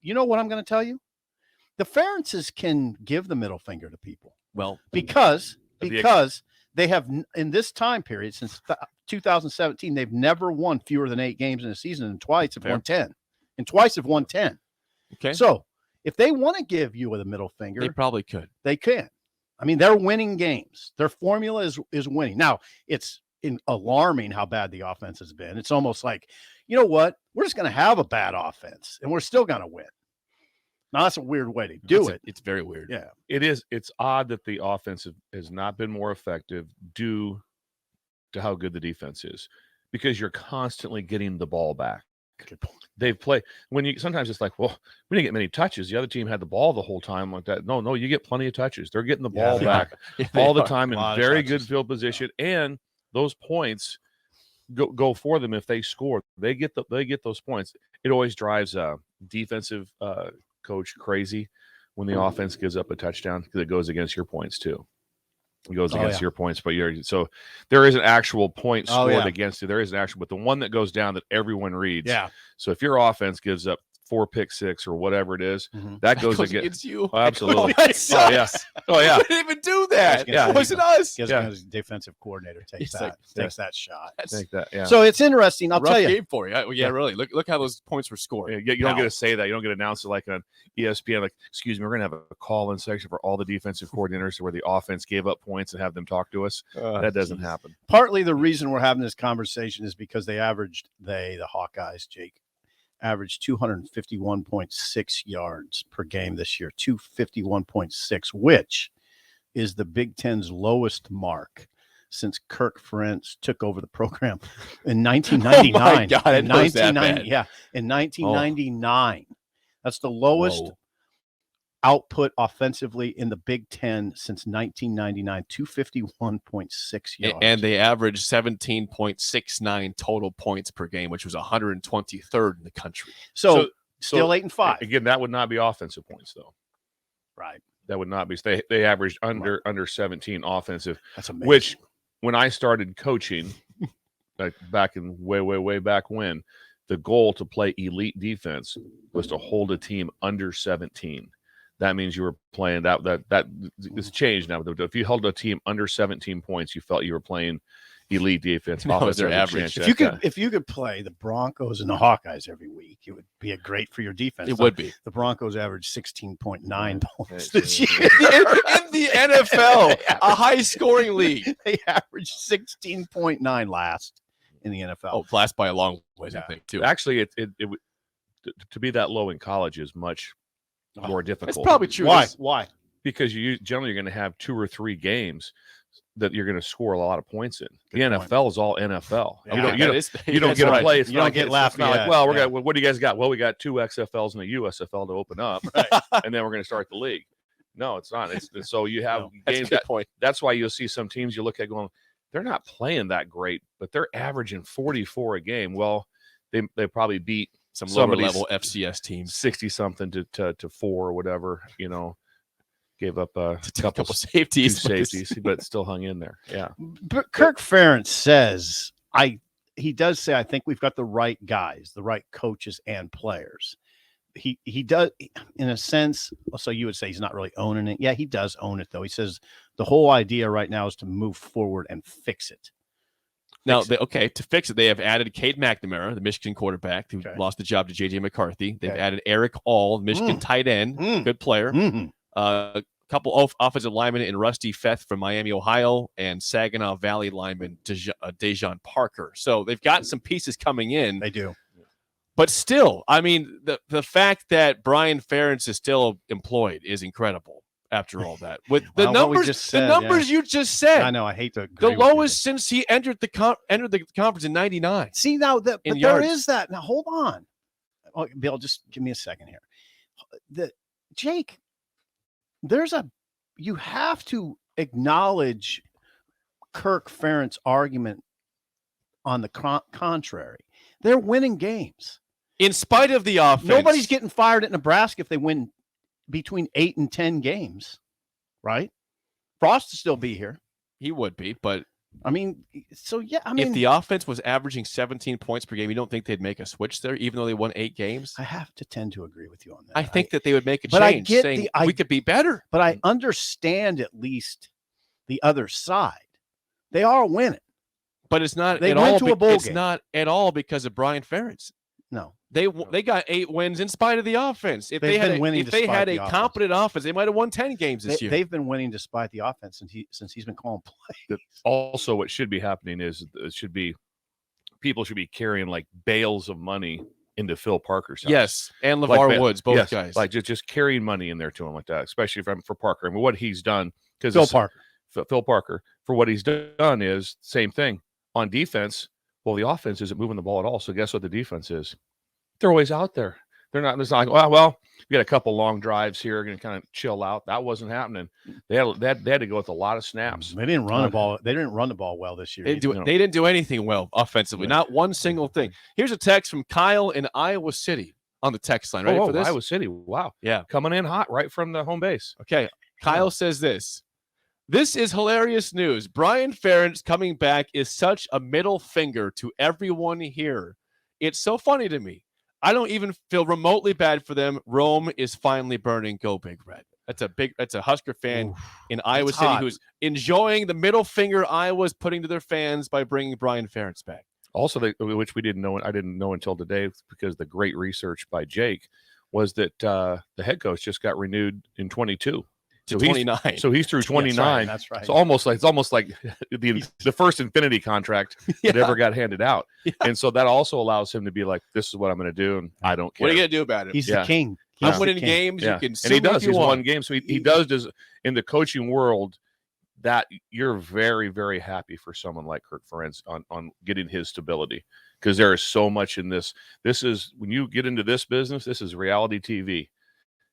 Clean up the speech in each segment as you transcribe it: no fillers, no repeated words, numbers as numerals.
you know what I'm going to tell you? The Ferentzes can give the middle finger to people. Well, because they have, in this time period, since 2017, they've never won fewer than 8 games in a season, and twice have won 10. And twice have won 10. Okay. So if they want to give you the middle finger, they probably could. They can. I mean, they're winning games. Their formula is winning. Now, it's alarming how bad the offense has been. It's almost like, you know what? We're just going to have a bad offense, and we're still going to win. Now, that's a weird way to do it. It's very weird. Yeah. It is. It's odd that the offense has not been more effective due to how good the defense is, because you're constantly getting the ball back. They've played sometimes it's like, well, we didn't get many touches. The other team had the ball the whole time like that. No, you get plenty of touches. They're getting the ball back all the time in very good field position, and those points go for them if they score. They get those points. It always drives a defensive coach crazy when the offense gives up a touchdown, because it goes against your points too. It goes against your points, but so there is an actual point scored against you. There is an actual, but the one that goes down that everyone reads. Yeah. So if your offense gives up 4 pick six or whatever it is, that goes against you. Oh, absolutely. That sucks. Oh yeah. We didn't even do that. Yeah. It wasn't us. His defensive coordinator takes that shot. Take that. Yeah. So it's interesting. I'll tell you. Game for you. Yeah, really. Look how those points were scored. Yeah, you don't get to say that. You don't get to announce it like on ESPN. Like, excuse me, we're gonna have a call-in section for all the defensive coordinators where the offense gave up points and have them talk to us. That doesn't happen. Partly the reason we're having this conversation is because the Hawkeyes, Jake, averaged 251.6 yards per game this year, 251.6, which is the Big Ten's lowest mark since Kirk Ferentz took over the program in 1999. Oh my God, in 1990, in 1999. That's the lowest output offensively in the Big Ten since 1999, 251.6 yards. And they averaged 17.69 total points per game, which was 123rd in the country. So still 8-5. Again, that would not be offensive points, though. Right. That would not be. They averaged under 17 offensive. That's amazing. Which, when I started coaching, like back in way back when, the goal to play elite defense was to hold a team under 17. That means you were playing that it's changed now. If you held a team under 17 points, you felt you were playing elite defense. That was their average. If you could play the Broncos and the Hawkeyes every week, it would be great for your defense. It would be. The Broncos averaged 16.9 points this year. in the NFL, a high-scoring league. They averaged 16.9 last in the NFL. Oh, last by a long ways, I think, too. Actually, it to be that low in college is much more difficult. It's probably true. Why? Because you're going to have 2 or 3 games that you're going to score a lot of points in. The NFL is all NFL. Yeah. You don't get to play. It's you don't get laughed. Like, well, what do you guys got? Well, we got 2 XFLs and a USFL to open up, and then we're going to start the league. No, it's not. So you have games. That's why you'll see some teams you look at going, they're not playing that great, but they're averaging 44 a game. Well, they probably beat some lower level FCS teams 60-something to 4 or whatever. Gave up a couple safeties, but still hung in there. Yeah. But Kirk Ferentz says, he does say, I think we've got the right guys, the right coaches and players. He does, in a sense. So you would say he's not really owning it. Yeah, he does own it, though. He says the whole idea right now is to move forward and fix it. Now, to fix it, they have added Cade McNamara, the Michigan quarterback, who lost the job to J.J. McCarthy. They've added Eric All, Michigan tight end, good player. A couple of offensive linemen in Rusty Feth from Miami, Ohio, and Saginaw Valley lineman Dejon Parker. So they've got some pieces coming in. They do. But still, I mean, the fact that Brian Ferentz is still employed is incredible. After all that, with the numbers, you just said, I know I hate to the lowest since he entered the conference in '99. See now that there is that. Now hold on, Bill, just give me a second here. Jake, you have to acknowledge Kirk Ferentz's argument on the contrary. They're winning games in spite of the offense. Nobody's getting fired at Nebraska if they win between 8 and 10 games, right? Frost will still be here. He would be, but I mean, so yeah, I mean, if the offense was averaging 17 points per game, you don't think they'd make a switch there, even though they won 8 games? I have to tend to agree with you on that. I think that they would make a but I change, get saying the- we could be better. But I understand at least the other side. They are winning. But it's not They at went all. to a bowl It's game. not at all because of Brian Ferentz. No. They got 8 wins in spite of the offense. If They've they had been winning if they despite had the a offense. competent offense, they might have won 10 games this year. They've been winning despite the offense since he's been calling plays. Also, what should be happening is people should be carrying like bales of money into Phil Parker's house. Yes, and LeVar Woods, both yes, guys. like just carrying money in there to him like that, especially for Parker. I mean, what he's done because Phil Parker for what he's done is same thing on defense. Well, the offense isn't moving the ball at all. So guess what the defense is? They're always out there. They're not. It's not like, well, we got a couple long drives here, going to kind of chill out. That wasn't happening. They had to go with a lot of snaps. They didn't run the ball. They didn't run the ball well this year. They didn't do anything well offensively. Not one single thing. Here's a text from Kyle in Iowa City on the text line. Ready for this? Iowa City. Wow. Yeah. Coming in hot right from the home base. Okay. Kyle says this. This is hilarious news. Brian Ferentz coming back is such a middle finger to everyone here. It's so funny to me. I don't even feel remotely bad for them. Rome is finally burning. Go Big Red. That's a Husker fan in Iowa City who's enjoying the middle finger Iowa's putting to their fans by bringing Brian Ferentz back. Also, which we didn't know, I didn't know until today because the great research by Jake was that the head coach just got renewed in 22. To 29. So he's through 29. That's right. It's almost like the first Infinity contract that ever got handed out. Yeah. And so that also allows him to be like, this is what I'm going to do, and I don't care. What are you going to do about it? He's the king. I'm winning games. You can and he does. He's won games. So he does in the coaching world. That you're very, very happy for someone like Kirk Ferentz on getting his stability, because there is so much in this. This is when you get into this business. This is reality TV.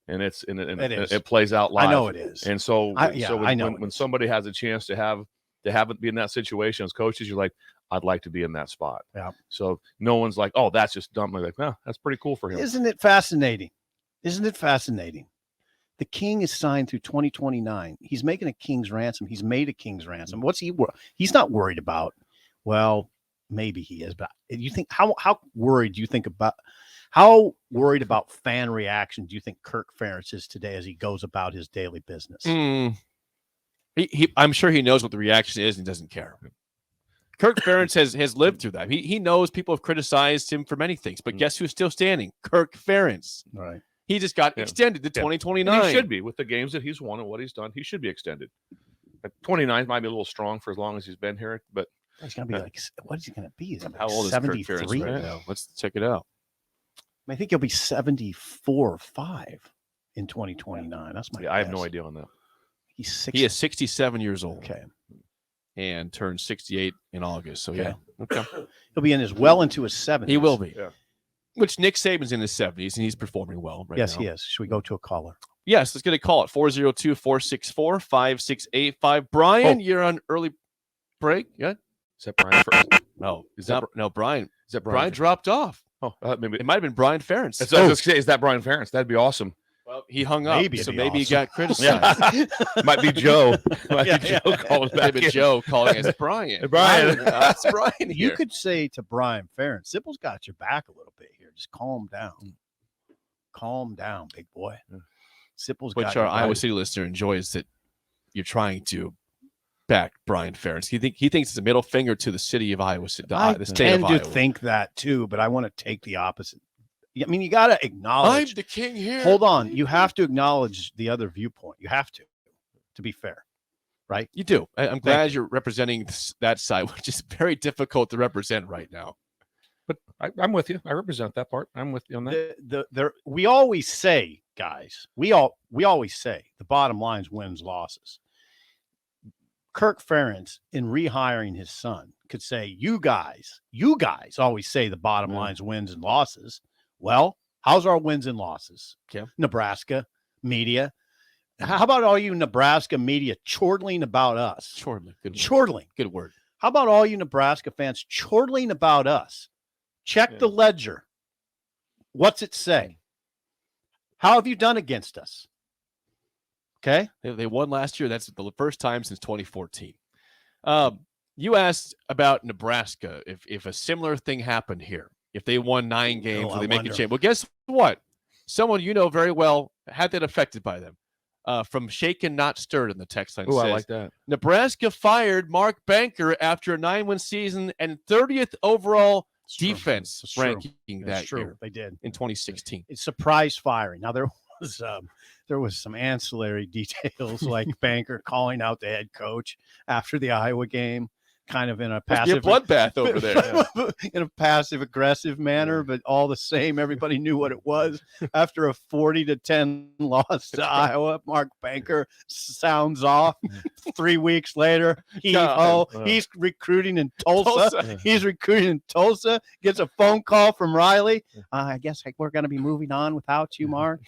And it plays out live. I know it is. And so, when is. somebody has a chance to have it be in that situation as coaches, you're like, I'd like to be in that spot. Yeah. So no one's like, oh, that's just dumb. They're like, no, that's pretty cool for him. Isn't it fascinating? The king is signed through 2029. He's making a king's ransom. He's made a king's ransom. What's he? He's not worried about. Well, maybe he is, but you think how worried do you think about? How worried about fan reaction do you think Kirk Ferentz is today as he goes about his daily business? I'm sure he knows what the reaction is and doesn't care. Kirk Ferentz has lived through that. He knows people have criticized him for many things, but guess who's still standing? Kirk Ferentz. Right. He just got extended to 2029. And he should be with the games that he's won and what he's done. He should be extended. 29 might be a little strong for as long as he's been here, but he's going to be like, what is he going to be? How old is Kirk Ferentz right now? Let's check it out. I think he'll be 74 or 5 in 2029. That's my guess. I have no idea on that. He is 67 years old. Okay. And turned 68 in August. So, Okay. He'll be well into his 70s. He will be. Yeah. Which Nick Saban's in his 70s, and he's performing well right now. Yes, he is. Should we go to a caller? Yes, let's get a call at 402-464-5685. Brian, you're on early break. Yeah. Is that Brian first? No. Brian. Is that Brian dropped off. Oh, maybe it might have been Brian Ferentz. Is that Brian Ferentz? That'd be awesome. Well, he hung up, maybe he got criticized. Might be Joe. Joe calling back. Maybe Joe calling us Brian. Hey, Brian. That's Brian here. You could say to Brian Ferentz, Sipple's got your back a little bit here. Just calm down. Calm down, big boy. Sipple's got your back. Which our Iowa City listener enjoys that you're trying to back Brian Ferentz. He thinks it's a middle finger to the city of Iowa City. I tend to think that too, but I want to take the opposite. I mean, you got to acknowledge. I'm the king here. Hold on. You have to acknowledge the other viewpoint. You have to be fair, right? You do. I'm glad you're representing that side, which is very difficult to represent right now. But I'm with you. I represent that part. I'm with you on that. We always say, guys, we always say the bottom line is wins, losses. Kirk Ferentz, in rehiring his son, could say, you guys always say the bottom line is wins and losses. Well, how's our wins and losses? Yeah. Nebraska media. How about all you Nebraska media chortling about us? Chortling. Good word. Chortling. Good word. How about all you Nebraska fans chortling about us? Check the ledger. What's it say? How have you done against us? Okay. They won last year. That's the first time since 2014. You asked about Nebraska, if a similar thing happened here, if they won 9 games, will they make a change? Well, guess what? Someone you know very well had that affected by them. From shaken, not stirred in the text line. Oh, says, I like that. Nebraska fired Mark Banker after a 9-win season and 30th overall defense ranking that year. They did in 2016. It's surprise firing. Now there was some ancillary details like Banker calling out the head coach after the Iowa game, kind of in a passive bloodbath over there, in a passive aggressive manner, but all the same, everybody knew what it was. After a 40-10 loss to Iowa, Mark Banker sounds off. 3 weeks later, he's recruiting in Tulsa. He's recruiting in Tulsa. Gets a phone call from Riley. I guess we're going to be moving on without you, Mark.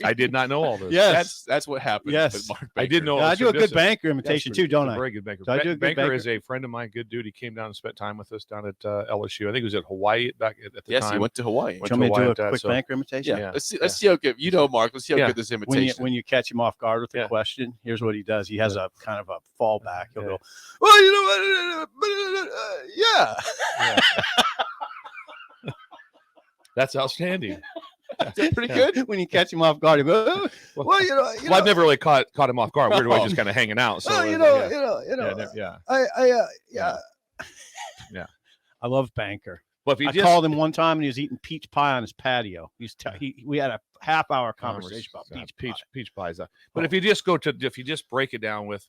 I did not know all this. Yes, that's what happened. Yes, with Mark Banker. I did know. I do a good Banker imitation too, don't I? Very good Banker. Banker is a friend of mine, good dude. He came down and spent time with us down at LSU. I think he was at Hawaii back at the time. Yes, he went to Hawaii. Want me to do a quick Banker imitation? Yeah. Let's see how good. You know, Mark. Let's see how good this imitation. When you catch him off guard with a question, here's what he does. He has a kind of a fallback. He'll go, well, you know what? Yeah. That's outstanding. That's pretty good. When you catch him off guard, you go, well, you know. I've never really caught him off guard. We're just kind of hanging out. So yeah. I love Banker. Well, if I called him one time and he was eating peach pie on his patio. We had a half-hour conversation about peach pies. But if you just break it down with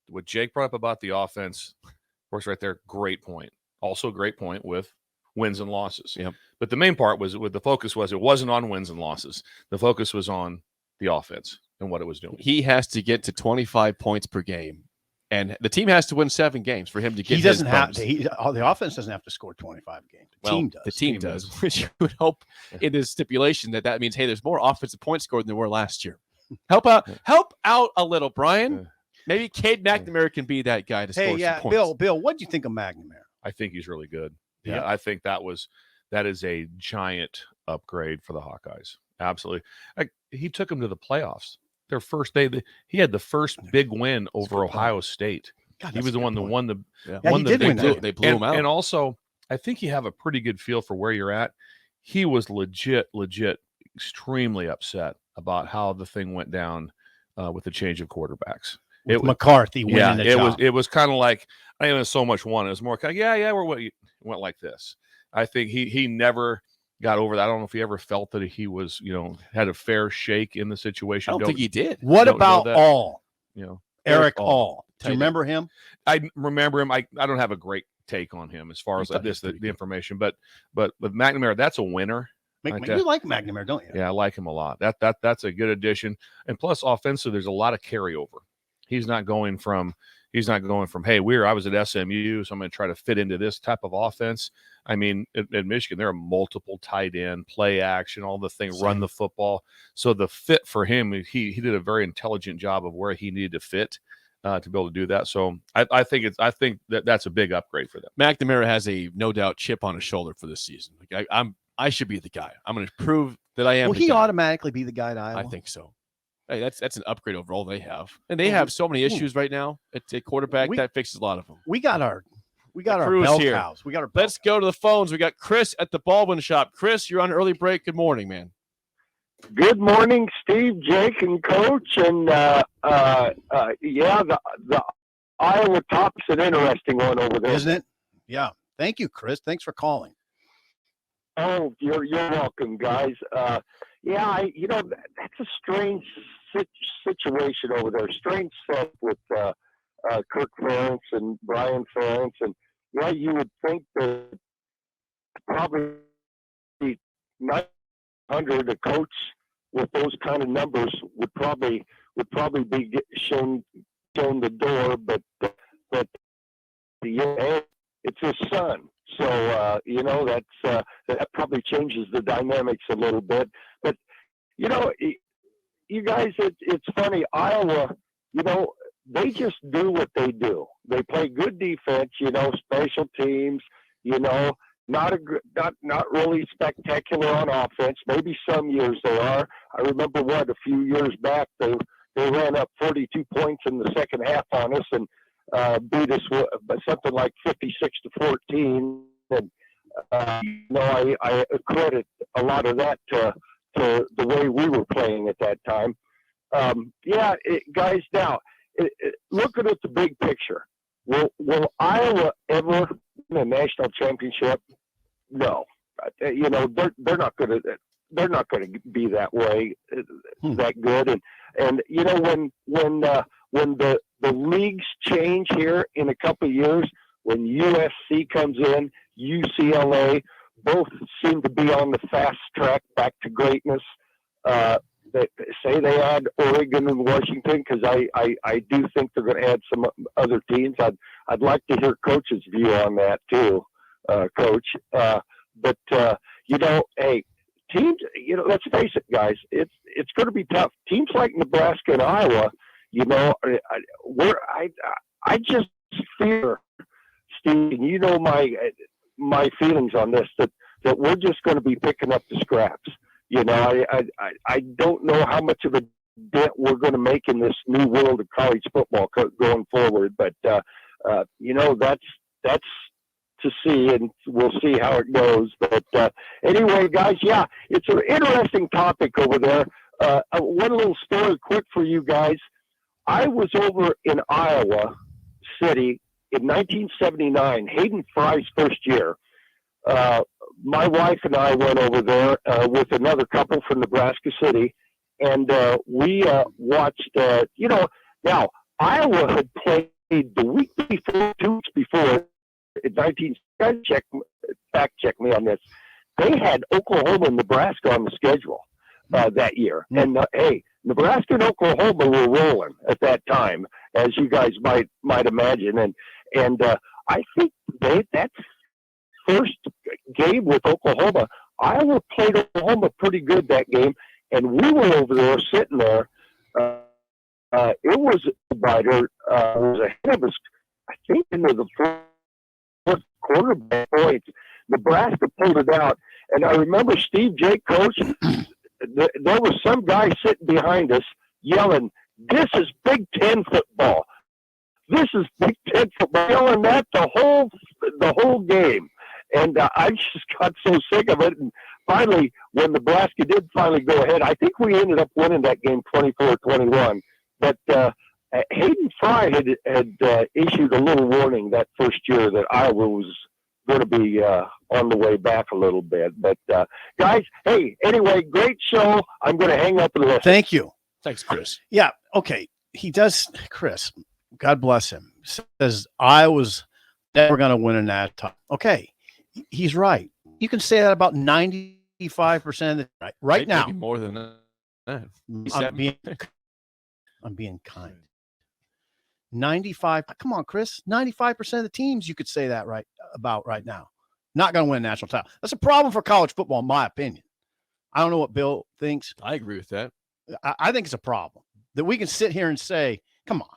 what Jake brought up about the offense, of course, right there, great point. Also, a great point with wins and losses. Yep. But the main part was what the focus was. It wasn't on wins and losses. The focus was on the offense and what it was doing. He has to get to 25 points per game, and the team has to win 7 games for him to get. He doesn't have to. The offense doesn't have to score 25 games. The team does. Which you would hope in this stipulation that means, hey, there's more offensive points scored than there were last year. Help out a little, Brian. Maybe Cade McNamara can be that guy to score some points. Bill, what do you think of McNamara? I think he's really good. Yeah, I think that is a giant upgrade for the Hawkeyes. Absolutely. He took them to the playoffs. Their first day, he had the first big win over Ohio State. God, he was the one that won the. They blew him out. And also, I think you have a pretty good feel for where you're at. He was legit, extremely upset about how the thing went down with the change of quarterbacks. McCarthy winning the job. It was kind of like, I didn't even so much one. It was more kind of, went like this. I think he never got over that. I don't know if he ever felt that he was, had a fair shake in the situation. I don't think he did. What about All? Eric All. Do you remember him? I remember him. I don't have a great take on him as far as the information, but with McNamara, that's a winner. You like McNamara, don't you? Yeah, I like him a lot. That's a good addition. And plus offensive, there's a lot of carryover. He's not going from, hey, I was at SMU, so I'm going to try to fit into this type of offense. I mean, at Michigan, there are multiple tight end, play action, all the things, run the football. So the fit for him, he did a very intelligent job of where he needed to fit to be able to do that. So I think that's a big upgrade for them. McNamara has a no doubt chip on his shoulder for this season. I should be the guy. I'm going to prove that I am. Will he automatically be the guy to Iowa? I think so. Hey, that's an upgrade over all they have, and they have so many issues right now at quarterback that fixes a lot of them. We got our bell here. cows. Let's go to the phones. We got Chris at the Baldwin Shop. Chris, you're on early break. Good morning, man. Good morning, Steve, Jake, and Coach. And the Iowa Top's an interesting one over there, isn't it? Yeah. Thank you, Chris. Thanks for calling. Oh, you're welcome, guys. That's a strange situation over there. Strange set with Kirk Ferentz and Brian Ferentz, and you would think that probably 900 a coach with those kind of numbers would probably be shown the door, but it's his son. So, that probably changes the dynamics a little bit. But, you guys, it's funny. Iowa, they just do what they do. They play good defense, special teams, not really spectacular on offense. Maybe some years they are. I remember a few years back, they they ran up 42 points in the second half on us and beat us by something like 56-14. And I credit a lot of that to the way we were playing at that time. Guys, now looking at the big picture, will Iowa ever win a national championship? No. They're not going to be that way, that good. And when the leagues change here in a couple of years, when USC comes in, UCLA, both seem to be on the fast track back to greatness. They say they add Oregon and Washington, because I do think they're going to add some other teams. I'd like to hear Coach's view on that too, Coach. Hey, teams, let's face it, guys, it's going to be tough. Teams like Nebraska and Iowa, I just fear, Steve, and my feelings on this, that we're just going to be picking up the scraps. I don't know how much of a dent we're going to make in this new world of college football going forward, but that's to see, and we'll see how it goes. But anyway, guys, it's an interesting topic over there. One little story quick for you guys. I was over in Iowa City in 1979, Hayden Fry's first year. My wife and I went over there with another couple from Nebraska City, and we watched, now Iowa had played the week before, 2 weeks before, in fact check me on this. They had Oklahoma and Nebraska on the schedule that year. And hey, Nebraska and Oklahoma were rolling at that time, as you guys might imagine. And I think that first game with Oklahoma, Iowa played Oklahoma pretty good that game, and we were over there sitting there. It was ahead of us, I think, into the fourth quarter by points. Nebraska pulled it out, and I remember Steve Jake, coach. There was some guy sitting behind us yelling, "This is Big Ten football. This is Big Ten football," yelling that the whole game. And I just got so sick of it. And finally, when Nebraska did finally go ahead, I think we ended up winning that game 24-21. But Hayden Fry had issued a little warning that first year that Iowa was going to be on the way back a little bit. But, guys, hey, anyway, great show. I'm going to hang up and listen. Thank you. Thanks, Chris. Yeah, okay. He does, Chris, God bless him, says Iowa's never going to win a nat title. Okay, he's right. You can say that about 95% of the time. Right now. Maybe more than that. I'm being kind. 95. Come on, Chris. 95% of the teams you could say that right now. Not going to win a national title. That's a problem for college football, in my opinion. I don't know what Bill thinks. I agree with that. I think it's a problem that we can sit here and say, come on.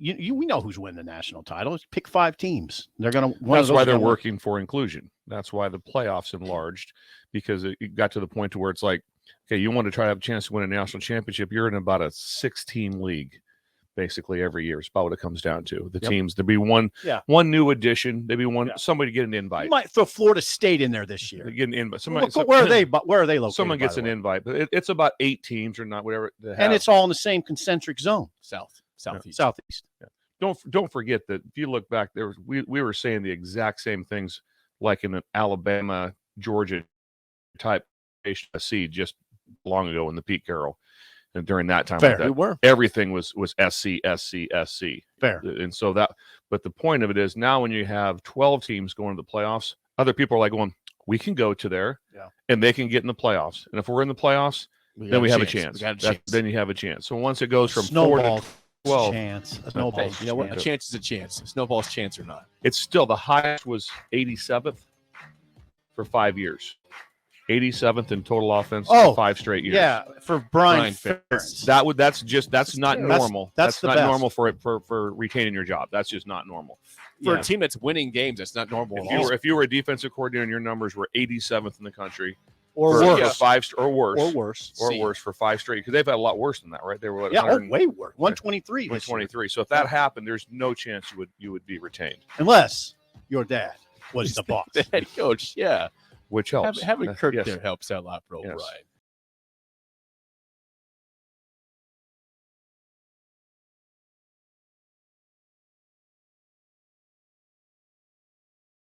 We know who's winning the national title. Just pick 5 teams. They're going to. That's why they're working for inclusion. That's why the playoffs enlarged, because it got to the point to where it's like, okay, you want to try to have a chance to win a national championship. You're in about a 6-team league, basically every year. It's about what it comes down to. The teams, there'd be one new addition. There'd be one somebody get an invite. You might throw Florida State in there this year. Get an invite. Where are they? Where are they located? Someone gets an invite, but it's about 8 teams or not, whatever. And it's all in the same concentric zone. Southeast. Yeah. Don't forget that if you look back, we were saying the exact same things like in an Alabama, Georgia type seed just long ago in the Pete Carroll. And during that time, Fair. Like that, everything was SC. Fair. And so but the point of it is now when you have 12 teams going to the playoffs, other people are like going, we can go to there and they can get in the playoffs. And if we're in the playoffs, then we have a chance. Then you have a chance. So once it goes from 4 to 12, chance. You know what? A chance is a chance. A snowball's chance or not. It's still the highest was 87th for 5 years. 87th in total offense for 5 straight years. Yeah, for Brian Ferentz. That's not normal. That's not best. normal for retaining your job. That's just not normal. For a team that's winning games, that's not normal at all. If you were a defensive coordinator and your numbers were 87th in the country, or worse. Or worse for 5 straight, because they've had a lot worse than that, right? They were way worse. 123. 123. So if that happened, there's no chance you would be retained, unless your dad was the boss, the head coach. Yeah, which helps. Having Kirk there helps out a lot for O'Brien. Yes.